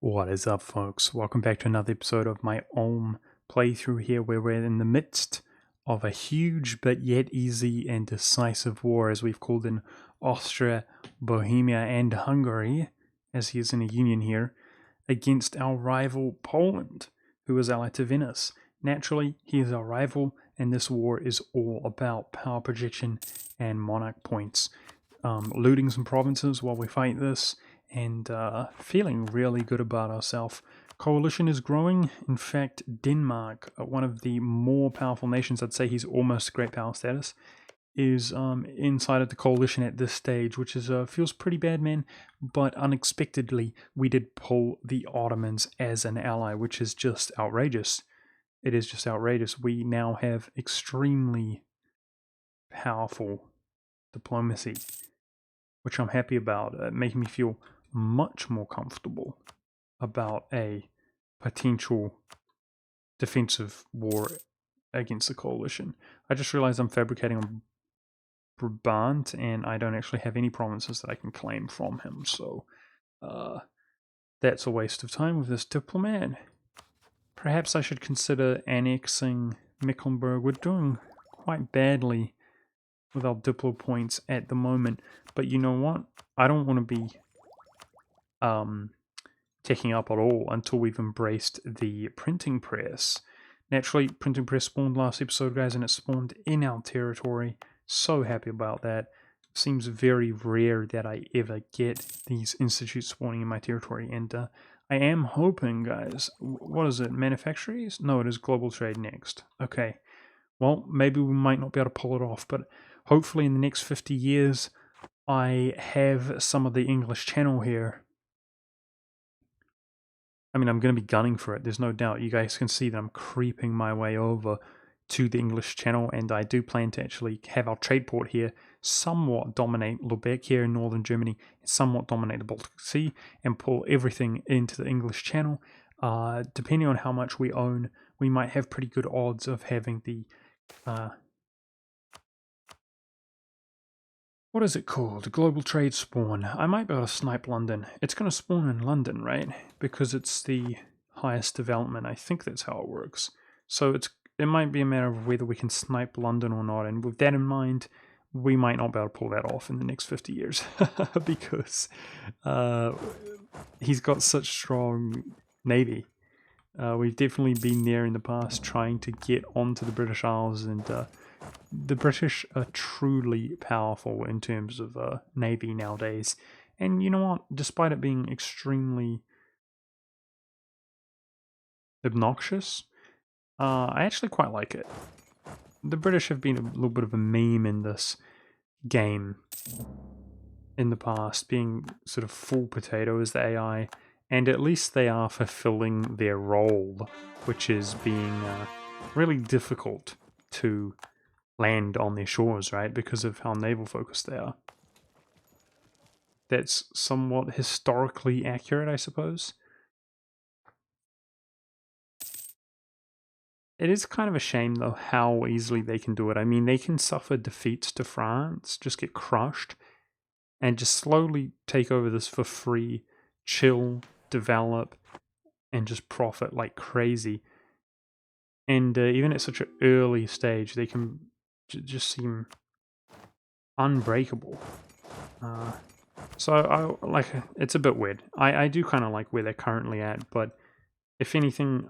What is up, folks? Welcome back to another episode of my Ulm playthrough here, where we're in the midst of a huge but yet easy and decisive war, as we've called in Austria, Bohemia, and Hungary, as he is in a union here, against our rival Poland, who is allied to Venice. Naturally, he is our rival, and this war is all about power projection and monarch points. Looting some provinces while we fight this, and feeling really good about ourselves. Coalition is growing. In fact, Denmark, one of the more powerful nations, I'd say he's almost great power status, is inside of the coalition at this stage, which is feels pretty bad, man. But unexpectedly, we did pull the Ottomans as an ally, which is just outrageous. It is just outrageous. We now have extremely powerful diplomacy, which I'm happy about, making me feel much more comfortable about a potential defensive war against the coalition. I just realized I'm fabricating on Brabant, and I don't actually have any provinces that I can claim from him, so that's a waste of time with this diplomat. Perhaps I should consider annexing Mecklenburg. We're doing quite badly with our diplo points at the moment, but you know what? I don't want to be taking up at all until we've embraced the printing press. Naturally, printing press spawned last episode, guys, and it spawned in our territory. So happy about that. Seems very rare that I ever get these institutes spawning in my territory, and I am hoping, guys, what is it, manufacturers? No, it is global trade next. Okay, well, maybe we might not be able to pull it off, but hopefully in the next 50 years, I have some of the English Channel here. I mean, I'm going to be gunning for it, there's no doubt. You guys can see that I'm creeping my way over to the English Channel, and I do plan to actually have our trade port here somewhat dominate Lubeck here in northern Germany, somewhat dominate the Baltic Sea, and pull everything into the English Channel. Depending on how much we own, we might have pretty good odds of having the what is it called? Global trade spawn. I might be able to snipe London. It's going to spawn in London, right? Because it's the highest development. I think that's how it works. So it might be a matter of whether we can snipe London or not. And with that in mind, we might not be able to pull that off in the next 50 years. Because he's got such strong navy. We've definitely been there in the past trying to get onto the British Isles, and the British are truly powerful in terms of navy nowadays. And you know what? Despite it being extremely obnoxious, I actually quite like it. The British have been a little bit of a meme in this game in the past, being sort of full potato as the AI, and at least they are fulfilling their role, which is being really difficult to land on their shores, right? Because of how naval focused they are. That's somewhat historically accurate, I suppose. It is kind of a shame, though, how easily they can do it. I mean, they can suffer defeats to France, just get crushed, and just slowly take over this for free, chill, develop, and just profit like crazy. And even at such an early stage, they can just seem unbreakable. So I like, it's a bit weird. I do kind of like where they're currently at, but if anything,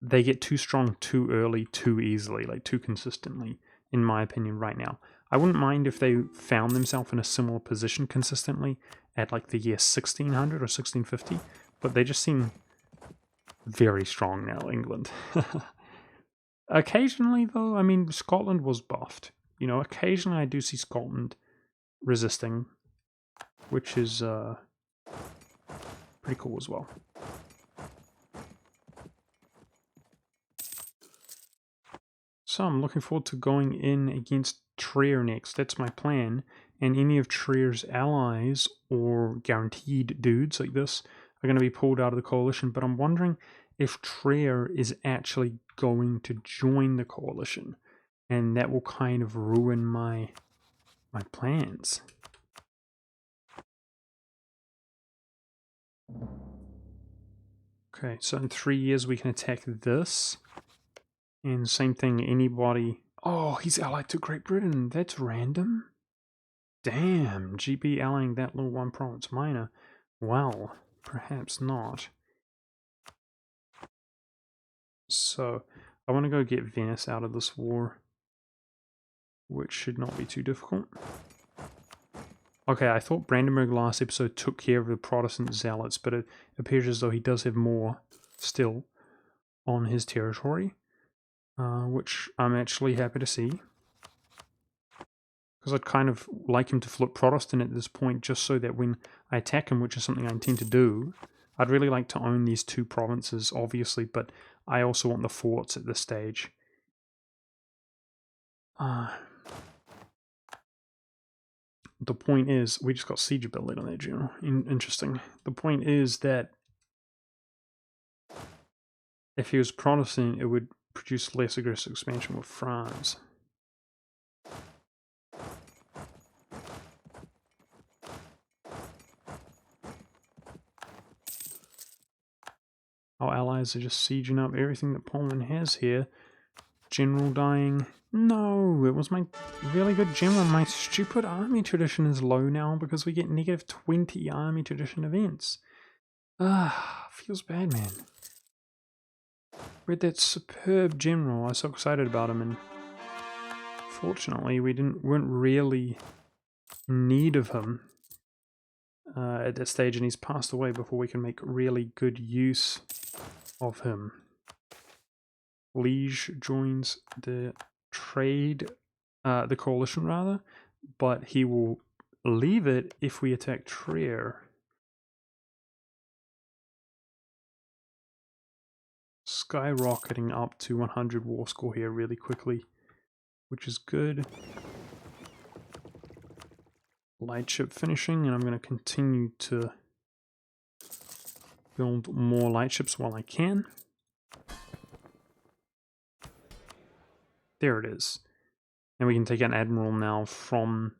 they get too strong too early, too easily, like too consistently, in my opinion, right now. I wouldn't mind if they found themselves in a similar position consistently at like the year 1600 or 1650, but they just seem very strong now, England. Occasionally, though, I mean, Scotland was buffed. You know, occasionally I do see Scotland resisting, which is pretty cool as well. So I'm looking forward to going in against Trier next. That's my plan. And any of Trier's allies or guaranteed dudes like this are going to be pulled out of the coalition. But I'm wondering if Trier is actually going to join the coalition. And that will kind of ruin my plans. Okay, so in 3 years we can attack this. And same thing, anybody... Oh, he's allied to Great Britain. That's random. Damn, GB allying that little one province minor. Well, perhaps not. So, I want to go get Venice out of this war, which should not be too difficult. Okay, I thought Brandenburg last episode took care of the Protestant zealots, but it appears as though he does have more still on his territory, which I'm actually happy to see. Because I'd kind of like him to flip Protestant at this point, just so that when I attack him, which is something I intend to do, I'd really like to own these 2 provinces, obviously, but I also want the forts at this stage. The point is, we just got siege ability on that general. Interesting. The point is that if he was Protestant, it would produce less aggressive expansion with France. Our allies are just sieging up everything that Poland has here. General dying. No, it was my really good general. My stupid army tradition is low now because we get negative 20 army tradition events. Feels bad, man. We had that superb general. I was so excited about him, and fortunately we weren't really in need of him at that stage, and he's passed away before we can make really good use of him. Liege joins the the coalition rather, but he will leave it if we attack Trier. Skyrocketing up to 100 war score here really quickly, which is good. Lightship finishing, and I'm going to continue to build more lightships while I can. There it is. And we can take an admiral now from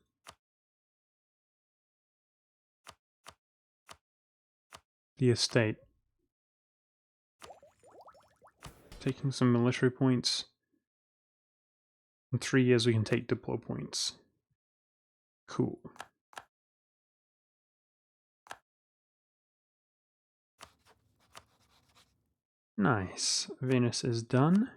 the estate. Taking some military points. In 3 years we can take diplo points. Cool. Nice. Venice is done.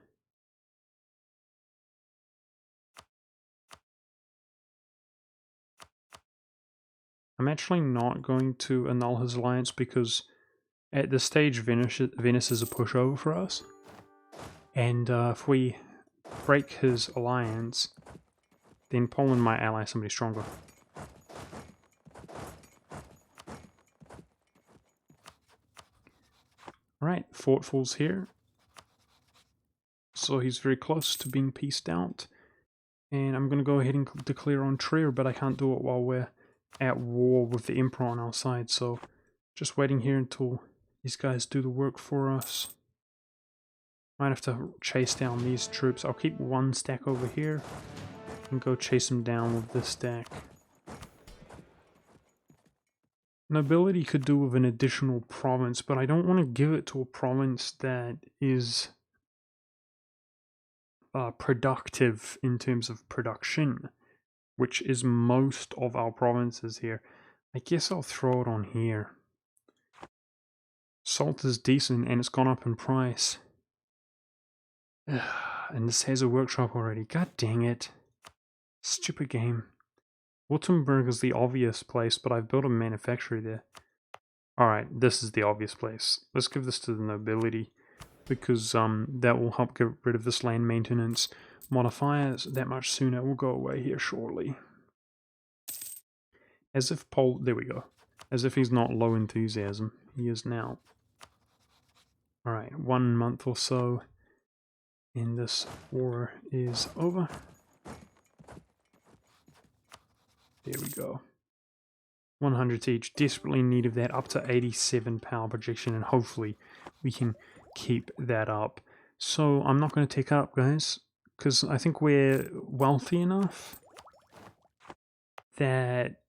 I'm actually not going to annul his alliance because at this stage Venice is a pushover for us. And if we break his alliance, then Poland might ally somebody stronger. Alright, fort falls here. So he's very close to being pieced out. And I'm going to go ahead and declare on Trier, but I can't do it while we're at war with the Emperor on our side. So just waiting here until these guys do the work for us. Might have to chase down these troops. I'll keep one stack over here and go chase them down with this stack. Nobility could do with an additional province, but I don't want to give it to a province that is productive in terms of production, which is most of our provinces here. I guess I'll throw it on here. Salt is decent and it's gone up in price. And this has a workshop already. God dang it. Stupid game. Württemberg is the obvious place, but I've built a manufactory there. Alright, this is the obvious place. Let's give this to the nobility, because that will help get rid of this land maintenance modifiers that much sooner. It will go away here shortly. As if there we go. As if he's not low enthusiasm. He is now. Alright, 1 month or so, and this war is over. There we go. 100 each. Desperately in need of that. Up to 87 power projection, and hopefully we can keep that up. So I'm not going to take up, guys, because I think we're wealthy enough that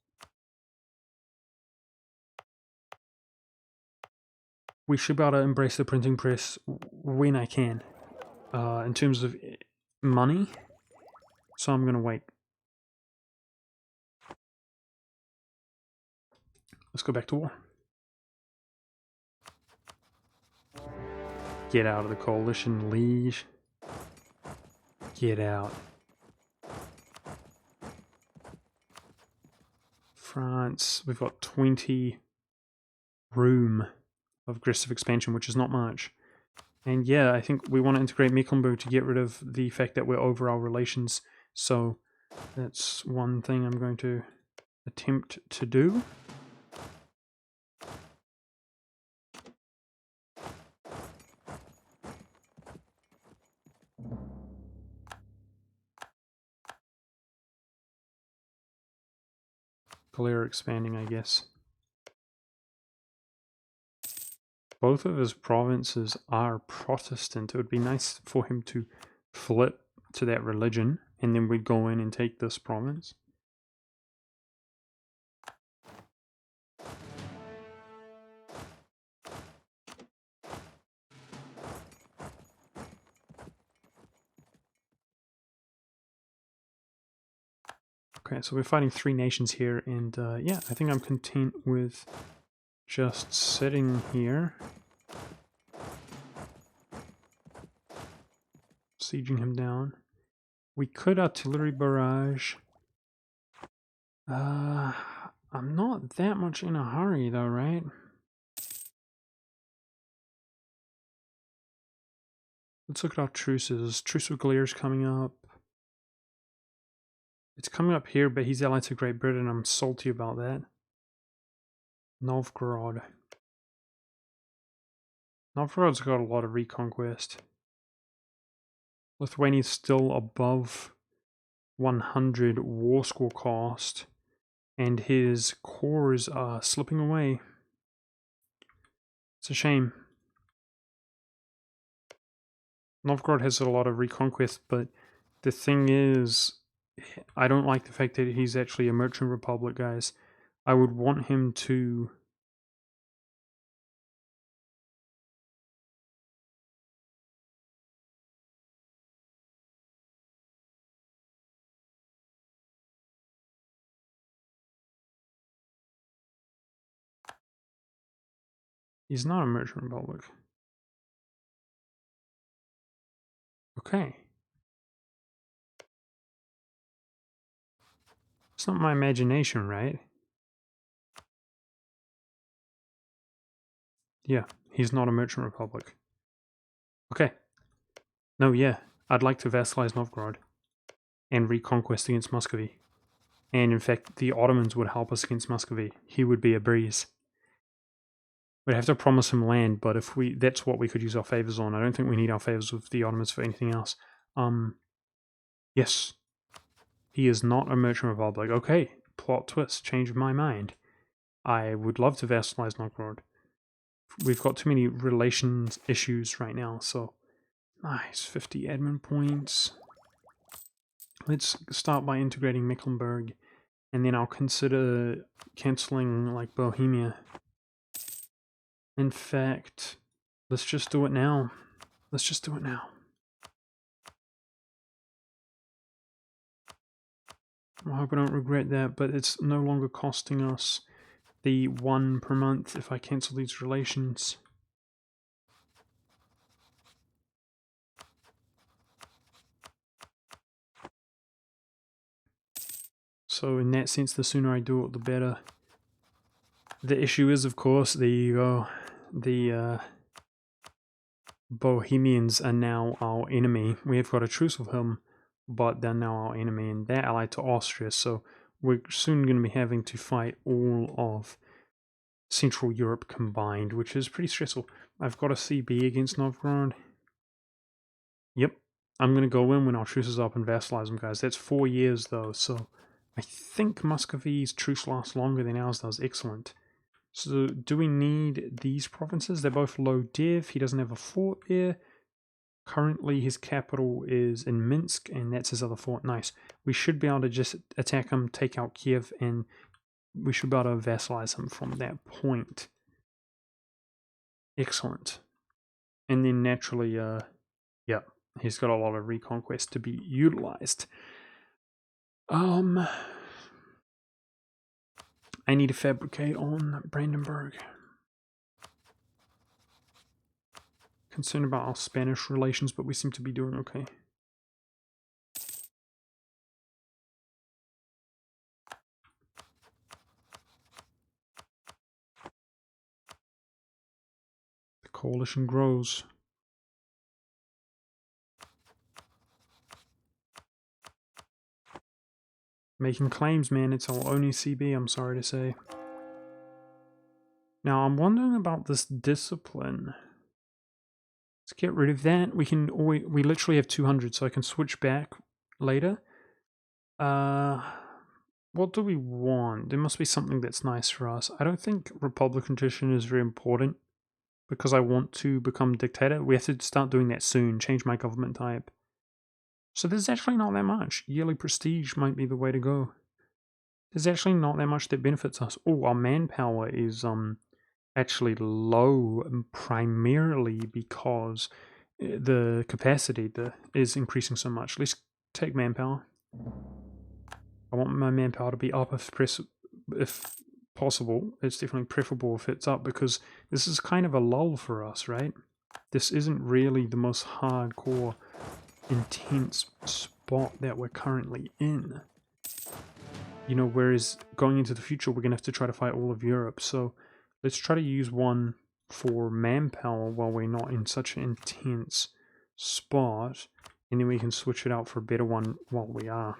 we should be able to embrace the printing press when I can. In terms of money, so I'm going to wait. Let's go back to war. Get out of the coalition, liege. Get out. France, we've got 20 room of aggressive expansion, which is not much. And yeah, I think we want to integrate Mecklenburg to get rid of the fact that we're over our relations. So that's one thing I'm going to attempt to do. Clear expanding, I guess. Both of his provinces are Protestant. It would be nice for him to flip to that religion, and then we'd go in and take this province. Okay, so we're fighting 3 nations here, and yeah, I think I'm content with just sitting here. Sieging him down. We could artillery barrage. I'm not that much in a hurry though, right? Let's look at our truces. Truce with Lear's coming up. It's coming up here, but he's allied to Great Britain. I'm salty about that. Novgorod. Novgorod's got a lot of reconquest. Lithuania's still above 100 war score cost, and his cores are slipping away. It's a shame. Novgorod has a lot of reconquest, but the thing is, I don't like the fact that he's actually a merchant republic, guys. I would want him to... He's not a merchant republic. Okay. It's not my imagination, right? Yeah, he's not a merchant republic. Okay. No, yeah. I'd like to vassalize Novgorod and reconquest against Muscovy. And in fact, the Ottomans would help us against Muscovy. He would be a breeze. We'd have to promise him land, but if that's what we could use our favors on. I don't think we need our favors with the Ottomans for anything else. Yes. He is not a merchant republic. Okay, plot twist, change my mind. I would love to vassalize Novgorod. We've got too many relations issues right now, so... Nice, 50 admin points. Let's start by integrating Mecklenburg, and then I'll consider cancelling, like, Bohemia. In fact, let's just do it now. Let's just do it now. I hope I don't regret that, but it's no longer costing us the 1 per month if I cancel these relations. So in that sense, the sooner I do it, the better. The issue is, of course, there you go, the Bohemians are now our enemy. We have got a truce with him, but they're now our enemy, and they're allied to Austria, so we're soon going to be having to fight all of Central Europe combined, which is pretty stressful. I've got a CB against Novgorod. Yep, I'm going to go in when our truce is up and vassalize them, guys. That's 4 years, though, so I think Muscovy's truce lasts longer than ours does. Excellent. So do we need these provinces? They're both low dev. He doesn't have a fort there. Currently his capital is in Minsk, and that's his other fort. Nice. We should be able to just attack him, take out Kiev, and we should be able to vassalize him from that point. Excellent. And then naturally, yeah, he's got a lot of reconquest to be utilized. I need to fabricate on Brandenburg. Concerned about our Spanish relations, but we seem to be doing okay. The coalition grows. Making claims, man. It's our only CB, I'm sorry to say. Now, I'm wondering about this discipline. Let's get rid of that. We literally have 200, so I can switch back later. What do we want? There must be something that's nice for us. I don't think Republic tradition is very important because I want to become dictator. We have to start doing that soon. Change my government type. So there's actually not that much. Yearly prestige might be the way to go. There's actually not that much that benefits us. Oh, our manpower is actually low primarily because the capacity is increasing so much. Let's take manpower. I want my manpower to be up if possible. It's definitely preferable if it's up because this is kind of a lull for us, right? This isn't really the most hardcore, intense spot that we're currently in. You know, whereas going into the future, we're going to have to try to fight all of Europe. So let's try to use one for manpower while we're not in such an intense spot. And then we can switch it out for a better one while we are.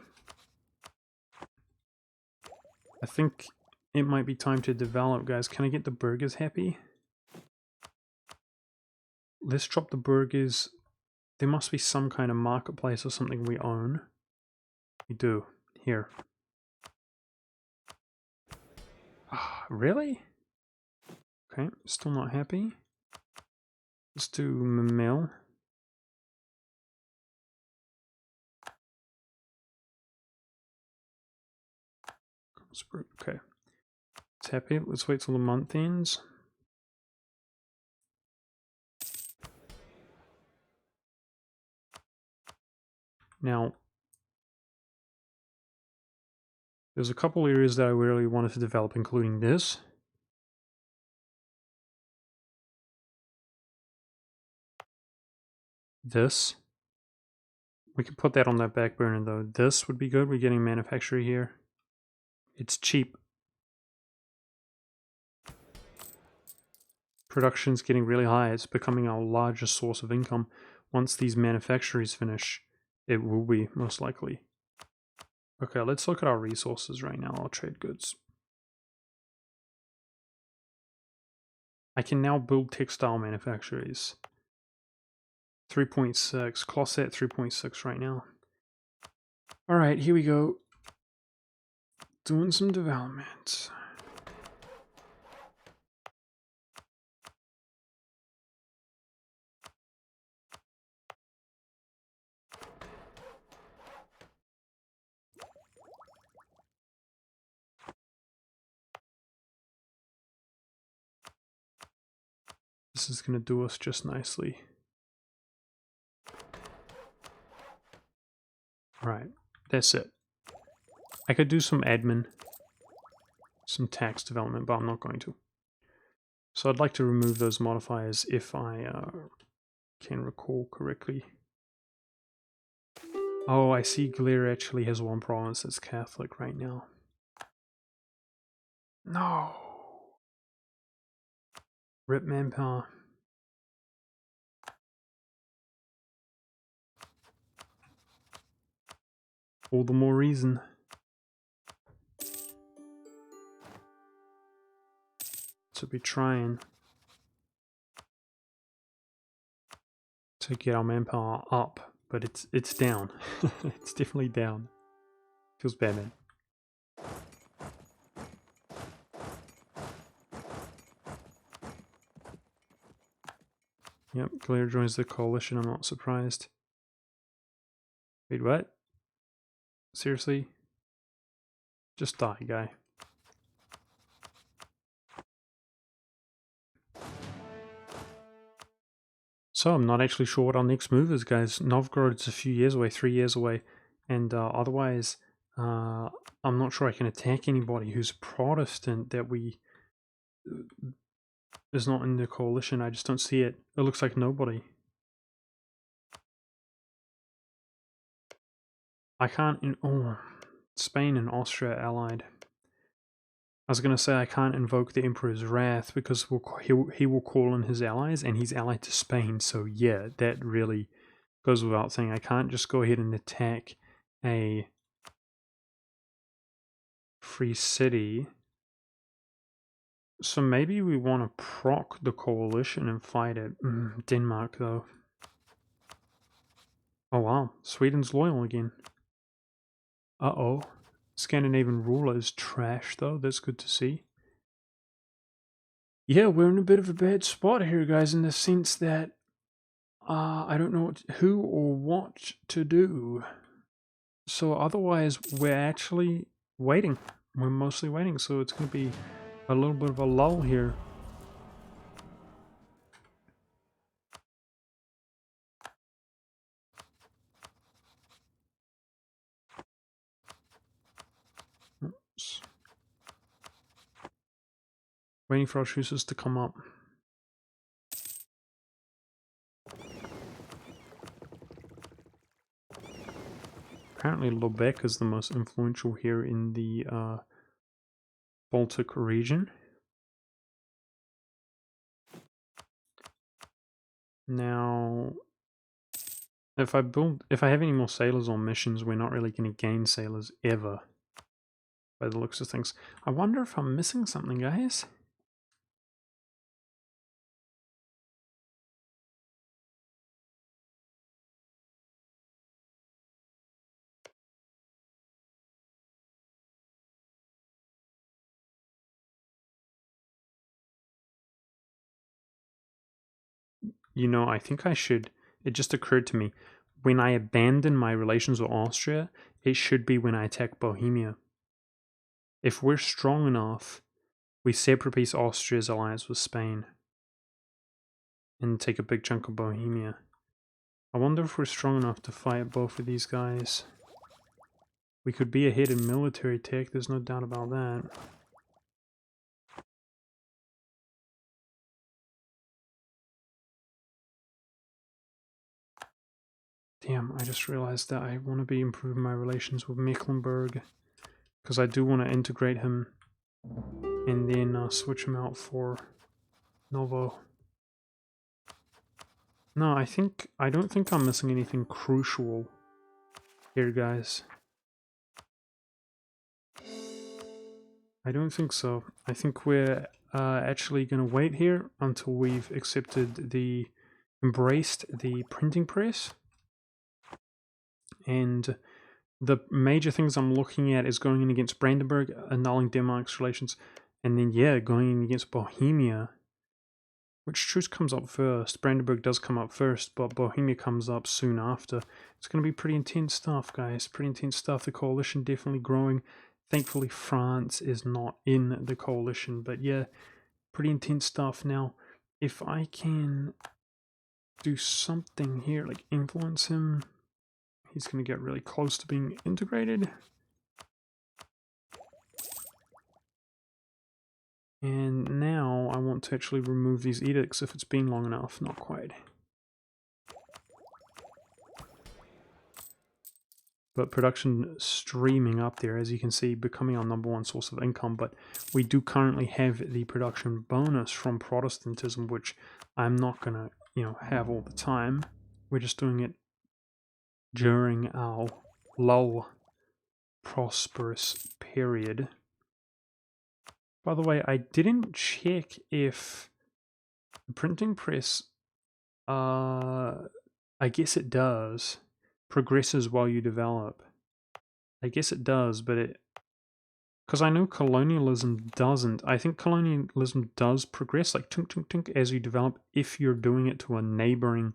I think it might be time to develop, guys. Can I get the burgers happy? Let's drop the burgers. There must be some kind of marketplace or something we own. We do. Here. Really? Okay, still not happy. Let's do mill. Okay. It's happy. Let's wait till the month ends. Now, there's a couple areas that I really wanted to develop, including this. This. We can put that on that back burner though. This would be good. We're getting manufacturing here. It's cheap. Production's getting really high. It's becoming our largest source of income. Once these manufactories finish, it will be, most likely. Okay, let's look at our resources right now, our trade goods. I can now build textile manufactories. 3.6, closet 3.6 right now. Alright, here we go. Doing some development. This is going to do us just nicely. Right, that's it. I could do some admin, some tax development, but I'm not going to. So I'd like to remove those modifiers if I can recall correctly. Oh, I see Glare actually has one province that's Catholic right now. No! Rip manpower. All the more reason to be trying to get our manpower up, but it's down. It's definitely down. Feels bad, man. Yep, Glare joins the coalition, I'm not surprised. Wait, what? Seriously? Just die, guy. So I'm not actually sure what our next move is, guys. Novgorod's a few years away, 3 years away, and otherwise, I'm not sure I can attack anybody who's Protestant that we is not in the coalition. I just don't see it. It looks like nobody. I can't. Oh, Spain and Austria allied. I was gonna say I can't invoke the Emperor's Wrath because he will call in his allies, and he's allied to Spain. So yeah, that really goes without saying. I can't just go ahead and attack a free city. So maybe we want to proc the coalition and fight it. Denmark though. Oh wow, Sweden's loyal again. Uh-oh. Scandinavian ruler is trash though. That's good to see. Yeah, we're in a bit of a bad spot here, guys, in the sense that I don't know who or what to do. So otherwise, we're actually waiting. We're mostly waiting, so it's going to be a little bit of a lull here. Oops. Waiting for our choosers to come up. Apparently Lubeck is the most influential here in the Baltic region. Now, if I have any more sailors on missions, we're not really going to gain sailors ever, by the looks of things. I wonder if I'm missing something, guys. You know, I think I should. It just occurred to me. When I abandon my relations with Austria, it should be when I attack Bohemia. If we're strong enough, we separate piece Austria's alliance with Spain and take a big chunk of Bohemia. I wonder if we're strong enough to fight both of these guys. We could be ahead in military tech, there's no doubt about that. Damn, I just realized that I want to be improving my relations with Mecklenburg, because I do want to integrate him and then switch him out for Novo. No, I don't think I'm missing anything crucial here, guys. I don't think so. I think we're actually going to wait here until we've embraced the printing press. And the major things I'm looking at is going in against Brandenburg, annulling Denmark's relations, and then, yeah, going in against Bohemia. Which truce comes up first? Brandenburg does come up first, but Bohemia comes up soon after. It's going to be pretty intense stuff, guys. Pretty intense stuff. The coalition definitely growing. Thankfully, France is not in the coalition, but yeah, pretty intense stuff. Now, if I can do something here, like influence him, he's going to get really close to being integrated. And now I want to actually remove these edicts if it's been long enough. Not quite. But production streaming up there, as you can see, becoming our #1 source of income. But we do currently have the production bonus from Protestantism, which I'm not going to, have all the time. We're just doing it during our lull prosperous period. By the way, I didn't check if the printing press, I guess it does, progresses while you develop. I guess it does, but because I know colonialism doesn't. I think colonialism does progress, like tink tink tink, as you develop, if you're doing it to a neighboring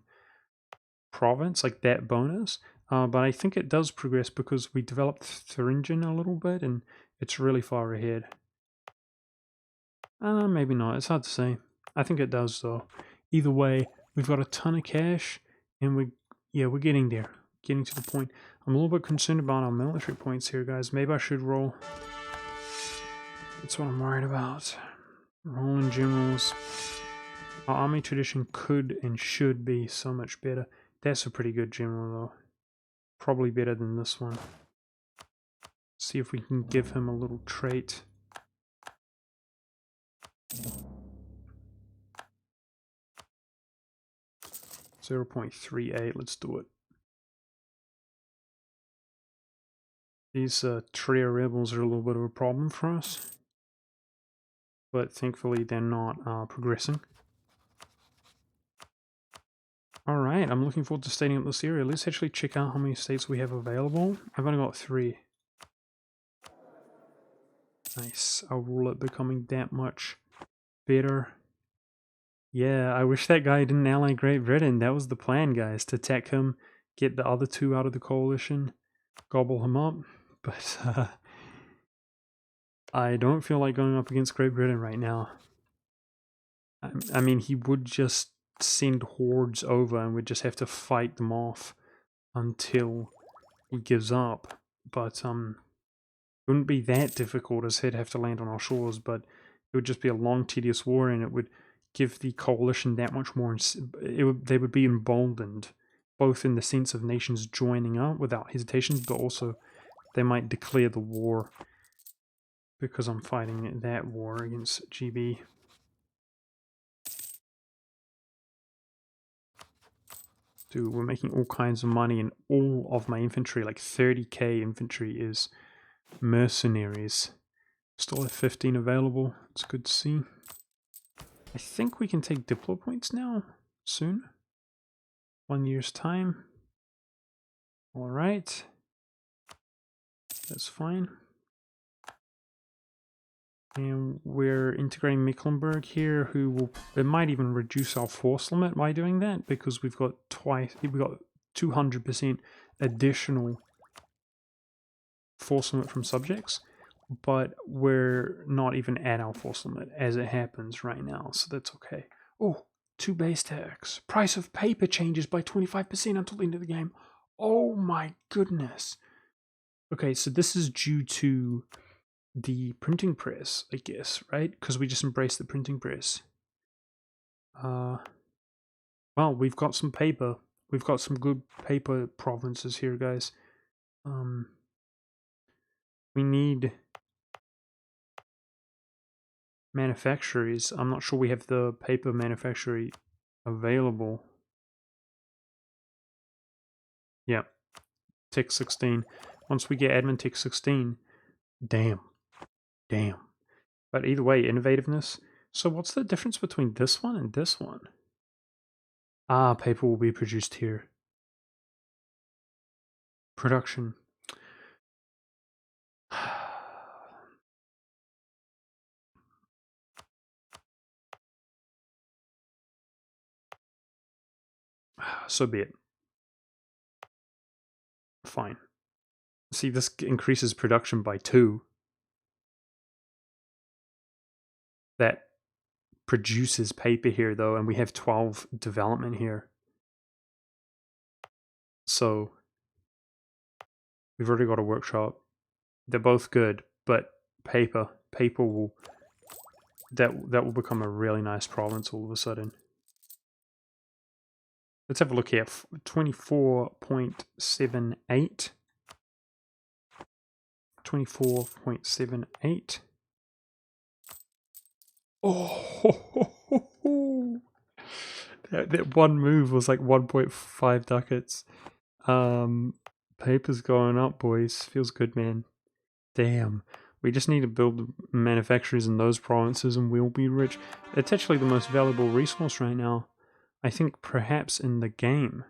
province, like that bonus. But I think it does progress because we developed Thuringen a little bit, and it's really far ahead. Maybe not. It's hard to say. I think it does, though. Either way, We've got a ton of cash, and we're getting there. Getting to the point. I'm a little bit concerned about our military points here, guys. Maybe I should roll. That's what I'm worried about. Rolling generals. Our army tradition could and should be so much better. That's a pretty good general, though. Probably better than this one. See if we can give him a little trait. .38, let's do it. These Tria rebels are a little bit of a problem for us. But thankfully they're not progressing. Alright, I'm looking forward to stating up this area. Let's actually check out how many states we have available. I've only got 3. Nice. I'll rule it becoming that much better. Yeah, I wish that guy didn't ally Great Britain. That was the plan, guys, to attack him, get the other 2 out of the coalition, gobble him up. But I don't feel like going up against Great Britain right now. I mean, he would just send hordes over and we'd just have to fight them off until he gives up. But it wouldn't be that difficult as he'd have to land on our shores, but it would just be a long, tedious war, and it would give the coalition that much more. They would be emboldened, both in the sense of nations joining up without hesitation, but also they might declare the war because I'm fighting that war against GB. Dude, we're making all kinds of money, and all of my infantry, like 30k infantry, is mercenaries. Still have 15 available. It's good to see. I think we can take Diplo points now, soon. 1 year's time. Alright. That's fine. And we're integrating Mecklenburg here, who will, it might even reduce our force limit by doing that, because we've got 200% additional force limit from subjects, but we're not even at our force limit as it happens right now, so that's okay. Oh, 2 base tax. Price of paper changes by 25% until the end of the game. Oh my goodness. Okay, so this is due to the printing press, I guess, right? Because we just embraced the printing press. Well, we've got some paper. We've got some good paper provinces here, guys. We need manufactories. I'm not sure we have the paper manufactory available. Yeah, Tech 16. Once we get admin Tech 16, damn. But either way, innovativeness. So what's the difference between this one and this one? Ah, paper will be produced here. Production. So be it. Fine. See, this increases production by 2. That produces paper here, though, and we have 12 development here. So we've already got a workshop. They're both good, but paper will that will become a really nice province all of a sudden. Let's have a look here. 24.78. 24.78. Oh, that one move was like 1.5 ducats. Paper's going up, boys. Feels good, man. Damn. We just need to build manufacturers in those provinces and we'll be rich. It's actually the most valuable resource right now. I think perhaps in the game.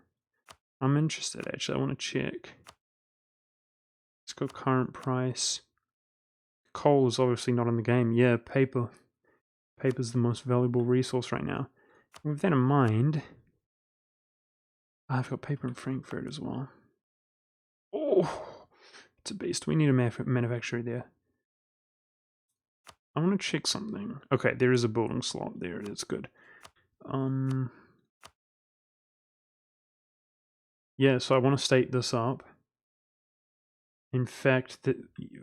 I'm interested, actually. I want to check. Let's go current price. Coal is obviously not in the game. Yeah, paper. Paper's the most valuable resource right now. With that in mind, I've got paper in Frankfurt as well. Oh, it's a beast. We need a manufacturer there. I want to check something. Okay, there is a building slot there. That's good. Yeah, so I want to state this up. In fact,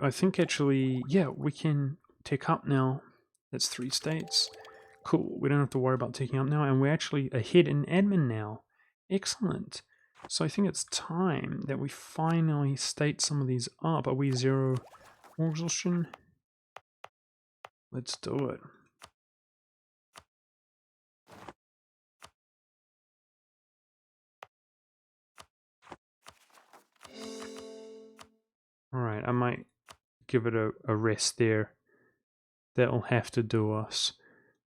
I think actually, yeah, we can take up now. That's 3 states. Cool, we don't have to worry about taking up now, and we're actually ahead in admin now. Excellent. So I think it's time that we finally state some of these up. Are we 0 war exhaustion? Let's do it. Alright, I might give it a rest there. That'll have to do us.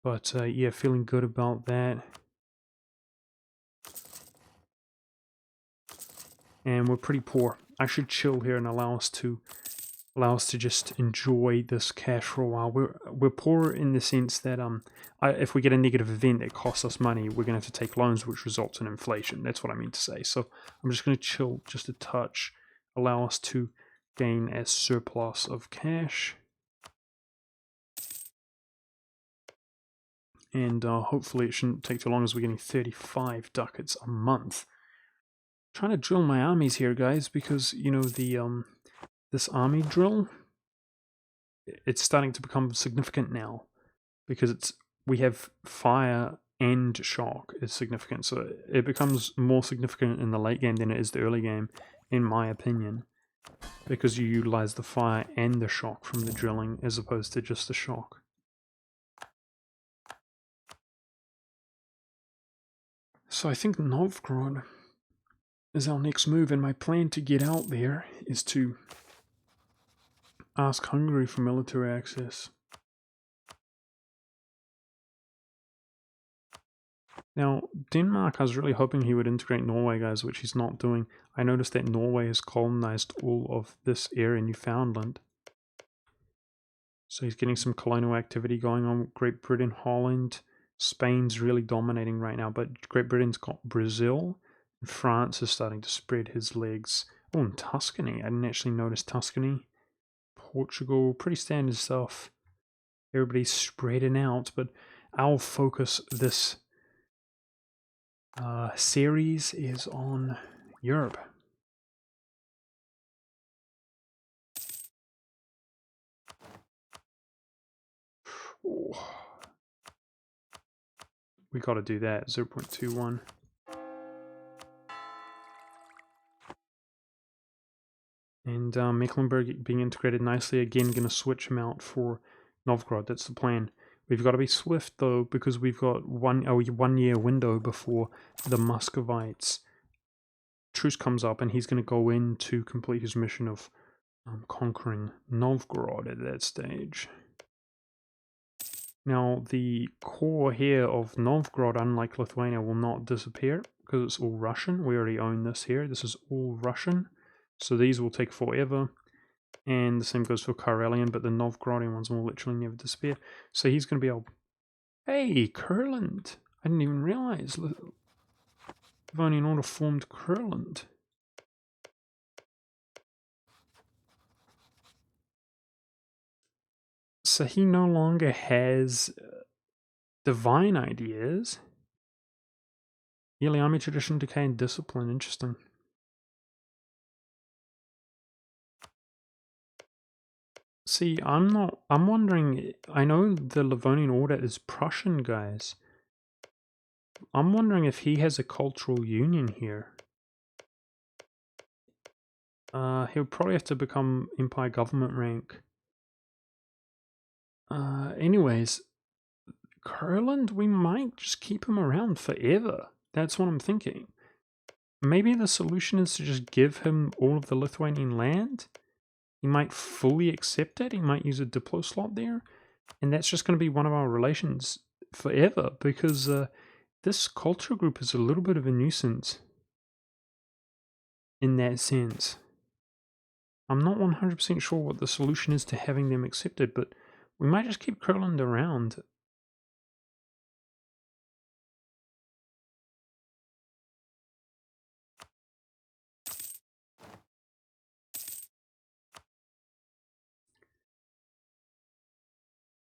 But yeah, feeling good about that. And we're pretty poor. I should chill here and allow us to just enjoy this cash for a while. We're poor in the sense that if we get a negative event that costs us money, we're gonna have to take loans, which results in inflation. That's what I mean to say. So I'm just gonna chill just a touch, allow us to gain a surplus of cash, and hopefully it shouldn't take too long, as we're getting 35 ducats a month. Trying to drill my armies here, guys, because you know the this army drill, it's starting to become significant now, because we have fire and shock is significant, so it becomes more significant in the late game than it is the early game, in my opinion, because you utilize the fire and the shock from the drilling as opposed to just the shock. So I think Novgorod is our next move, and my plan to get out there is to ask Hungary for military access. Now, Denmark, I was really hoping he would integrate Norway, guys, which he's not doing. I noticed that Norway has colonized all of this area, Newfoundland. So he's getting some colonial activity going on. Great Britain, Holland, Spain's really dominating right now, but Great Britain's got Brazil, and France is starting to spread his legs. Oh, and Tuscany. I didn't actually notice Tuscany. Portugal, pretty standard stuff. Everybody's spreading out, but our focus this series is on Europe. Ooh. We got to do that. 0.21. And Mecklenburg being integrated nicely. Again, going to switch him out for Novgorod. That's the plan. We've got to be swift, though, because we've got a 1 year window before the Muscovites truce comes up, and he's going to go in to complete his mission of conquering Novgorod at that stage. Now, the core here of Novgorod, unlike Lithuania, will not disappear because it's all Russian. We already own this here. This is all Russian. So these will take forever. And the same goes for Karelian, but the Novgorodian ones will literally never disappear. So he's going to be able... Hey, Kurland! I didn't even realize Livonian Order formed Kurland. So he no longer has divine ideas. Yearly army tradition, decay, and discipline. Interesting. See, I'm wondering, I know the Livonian Order is Prussian, guys. I'm wondering if he has a cultural union here. He'll probably have to become Empire government rank. Anyways, Kurland, we might just keep him around forever. That's what I'm thinking. Maybe the solution is to just give him all of the Lithuanian land. He might fully accept it. He might use a Diplo slot there. And that's just going to be one of our relations forever, because this culture group is a little bit of a nuisance in that sense. I'm not 100% sure what the solution is to having them accepted, but we might just keep Kurland around.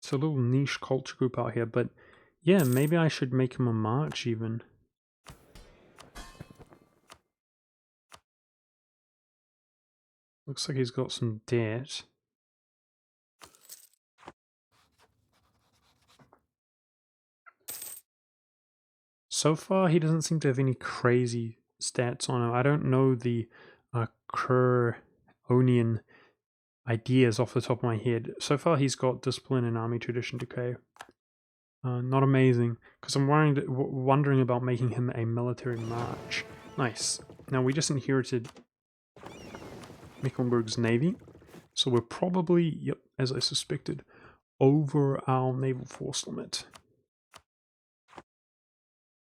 It's a little niche culture group out here, but yeah, maybe I should make him a march even. Looks like he's got some debt. So far, he doesn't seem to have any crazy stats on him. I don't know the Curonian ideas off the top of my head. So far, he's got discipline and army tradition decay. Not amazing, because I'm wondering about making him a military march. Nice. Now, we just inherited Mecklenburg's navy, so we're probably, yep, as I suspected, over our naval force limit.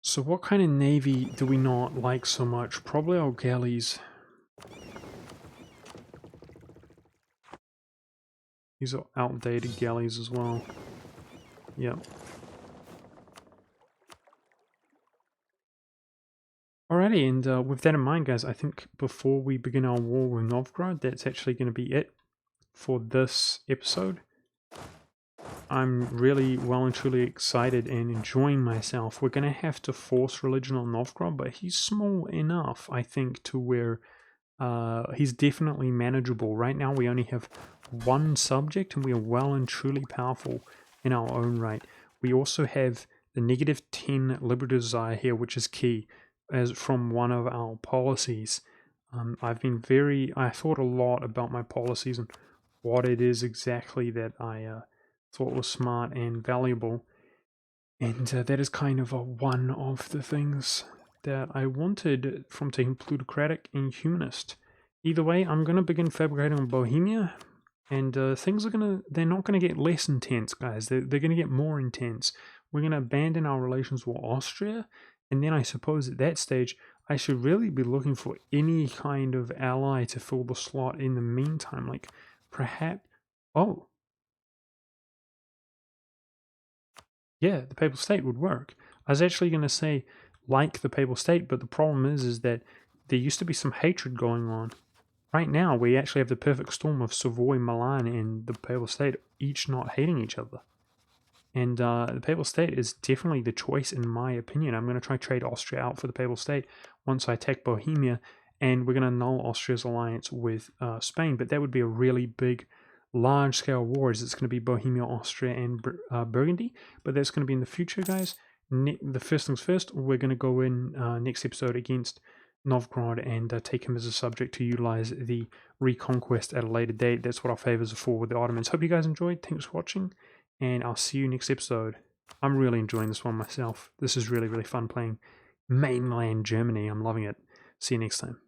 So what kind of navy do we not like so much? Probably our galleys. These are outdated galleys as well. Yep. Alrighty, and with that in mind, guys, I think before we begin our war with Novgorod, that's actually going to be it for this episode. I'm really well and truly excited and enjoying myself. We're going to have to force religion on Novgorod, but he's small enough, I think, to where he's definitely manageable. Right now we only have one subject and we are well and truly powerful in our own right. We also have the -10 liberal desire here, which is key, as from one of our policies. I thought a lot about my policies and what it is exactly that I thought was smart and valuable. And that is kind of one of the things that I wanted from taking plutocratic and humanist. Either way, I'm going to begin fabricating on Bohemia, and they're not going to get less intense, guys. They're going to get more intense. We're going to abandon our relations with Austria, and then I suppose at that stage, I should really be looking for any kind of ally to fill the slot in the meantime. Like, perhaps... Oh, yeah, the Papal State would work. I was actually going to say, like the Papal State, but the problem is that there used to be some hatred going on. Right now, we actually have the perfect storm of Savoy, Milan, and the Papal State each not hating each other. And the Papal State is definitely the choice, in my opinion. I'm going to try trade Austria out for the Papal State once I attack Bohemia, and we're going to annul Austria's alliance with Spain. But that would be a really big, large-scale war, as it's going to be Bohemia, Austria, and Burgundy. But that's going to be in the future, guys. The first things first, we're going to go in next episode against Novgorod and take him as a subject to utilize the reconquest at a later date. That's what our favors are for with the Ottomans. Hope you guys enjoyed. Thanks for watching, and I'll see you next episode. I'm really enjoying this one myself. This is really, really fun playing mainland Germany. I'm loving it. See you next time.